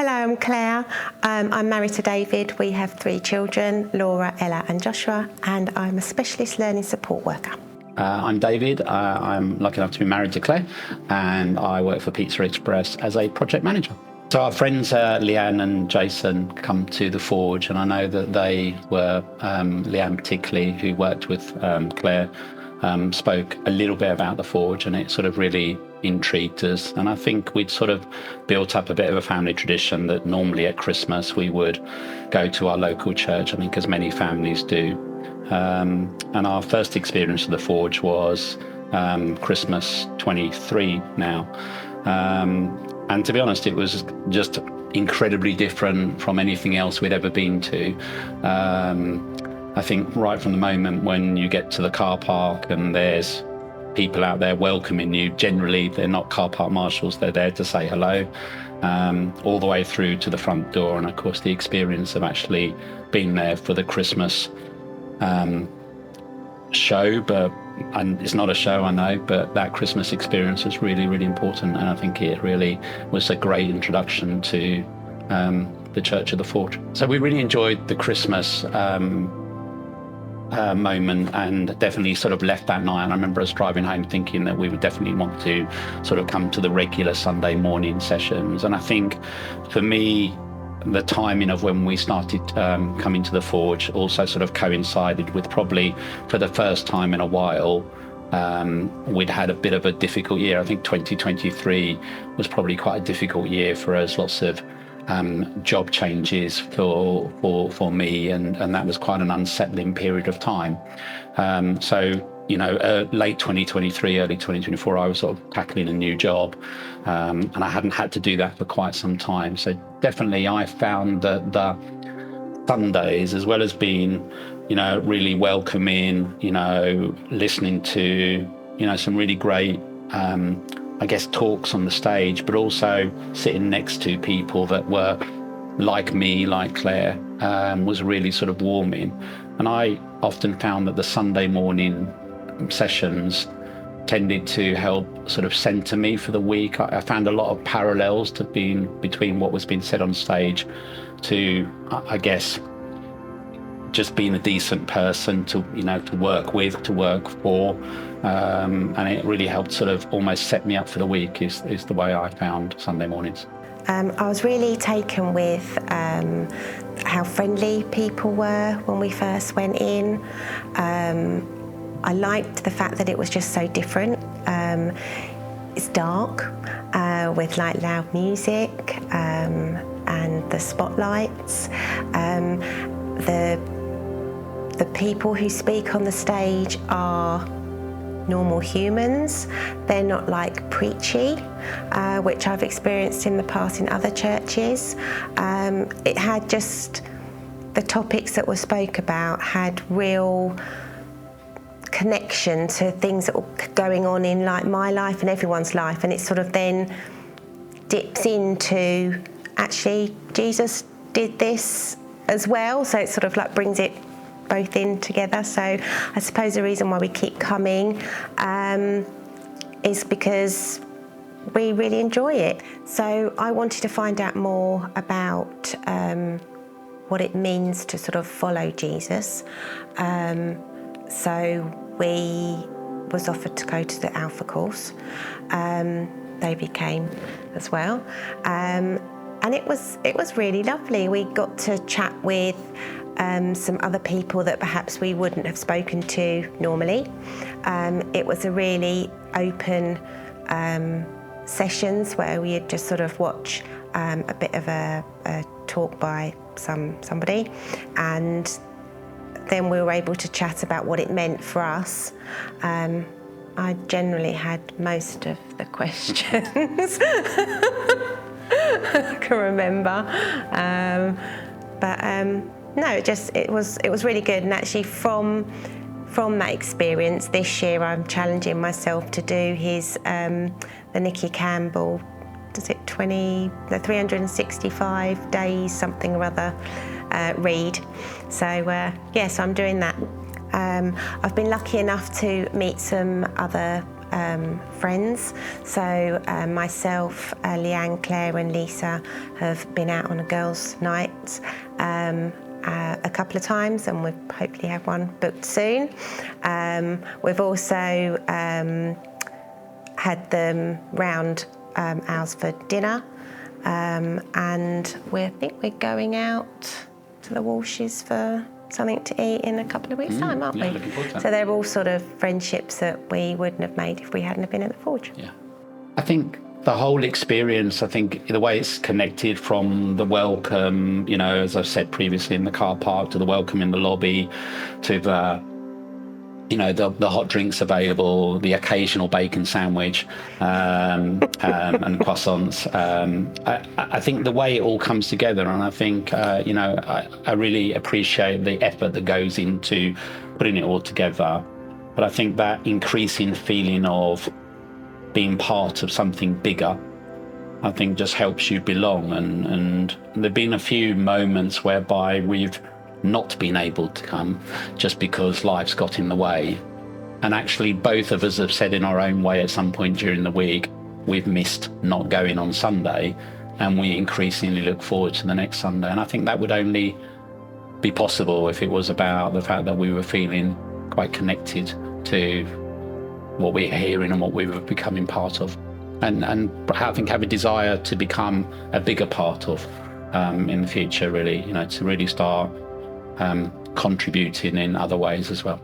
Hello, I'm Claire. I'm married to David. We have 3 children, Laura, Ella and Joshua, and I'm a specialist learning support worker. I'm David. I'm lucky enough to be married to Claire, and I work for Pizza Express as a project manager. So our friends Leanne and Jason come to the Forge, and I know that they were, Leanne particularly, who worked with Claire, spoke a little bit about the Forge, and it sort of really intrigued us. And I think we'd sort of built up a bit of a family tradition that normally at Christmas we would go to our local church, I think as many families do. And our first experience of the Forge was Christmas 23 now. And to be honest, it was just incredibly different from anything else we'd ever been to. I think right from the moment when you get to the car park and there's people out there welcoming you, generally they're not car park marshals, they're there to say hello, all the way through to the front door. And of course the experience of actually being there for the Christmas show, and it's not a show, I know, but that Christmas experience was really, really important, and I think it really was a great introduction to the Church of the Forge. So we really enjoyed the Christmas moment, and definitely sort of left that night. And I remember us driving home thinking that we would definitely want to sort of come to the regular Sunday morning sessions. And I think for me, the timing of when we started coming to the Forge also sort of coincided with, probably for the first time in a while, we'd had a bit of a difficult year. I think 2023 was probably quite a difficult year for us, lots of job changes for me, and that was quite an unsettling period of time. So, you know, late 2023, early 2024, I was sort of tackling a new job, and I hadn't had to do that for quite some time. So definitely I found that the Sundays, as well as being, you know, really welcoming, you know, listening to, you know, some really great, I guess, talks on the stage, but also sitting next to people that were like me, like Claire, was really sort of warming. And I often found that the Sunday morning sessions tended to help sort of centre me for the week. I found a lot of parallels between what was being said on stage to, I guess, just being a decent person to, you know, to work with, to work for, and it really helped sort of almost set me up for the week, is the way I found Sunday mornings. I was really taken with how friendly people were when we first went in. I liked the fact that it was just so different. It's dark, with like loud music, and the spotlights. The people who speak on the stage are normal humans. They're not like preachy, which I've experienced in the past in other churches. It had just, the topics that were spoke about had real connection to things that were going on in like my life and everyone's life, and it sort of then dips into, actually Jesus did this as well, so it sort of like brings it both in together. So I suppose the reason why we keep coming is because we really enjoy it. So I wanted to find out more about what it means to sort of follow Jesus. So we was offered to go to the Alpha course. David came as well. And it was really lovely. We got to chat with some other people that perhaps we wouldn't have spoken to normally. It was a really open sessions where we had just sort of watch a bit of a talk by somebody, and then we were able to chat about what it meant for us. I generally had most of the questions. I can remember, no, it was really good. And actually, from that experience this year, I'm challenging myself to do the Nicky Gumbel, does it 365 days something or other read. So yes, I'm doing that. I've been lucky enough to meet some other friends. So myself, Leanne, Claire and Lisa have been out on a girls' night a couple of times, and we'll hopefully have one booked soon. We've also had them round ours for dinner, and I think we're going out to the Walshes for something to eat in a couple of weeks' time, aren't we? Looking forward to that. So they're all sort of friendships that we wouldn't have made if we hadn't have been at the Forge. Yeah. I think the whole experience, I think the way it's connected from the welcome, you know, as I've said previously, in the car park, to the welcome in the lobby, to the, you know, the hot drinks available, the occasional bacon sandwich, and croissants. I think the way it all comes together, and I think, you know, I really appreciate the effort that goes into putting it all together. But I think that increasing feeling of being part of something bigger, I think just helps you belong. And there've been a few moments whereby we've not been able to come just because life's got in the way. And actually both of us have said in our own way at some point during the week, we've missed not going on Sunday, and we increasingly look forward to the next Sunday. And I think that would only be possible if it was about the fact that we were feeling quite connected to what we're hearing and what we were becoming part of. And I think have a desire to become a bigger part of in the future, really, you know, to really start contributing in other ways as well.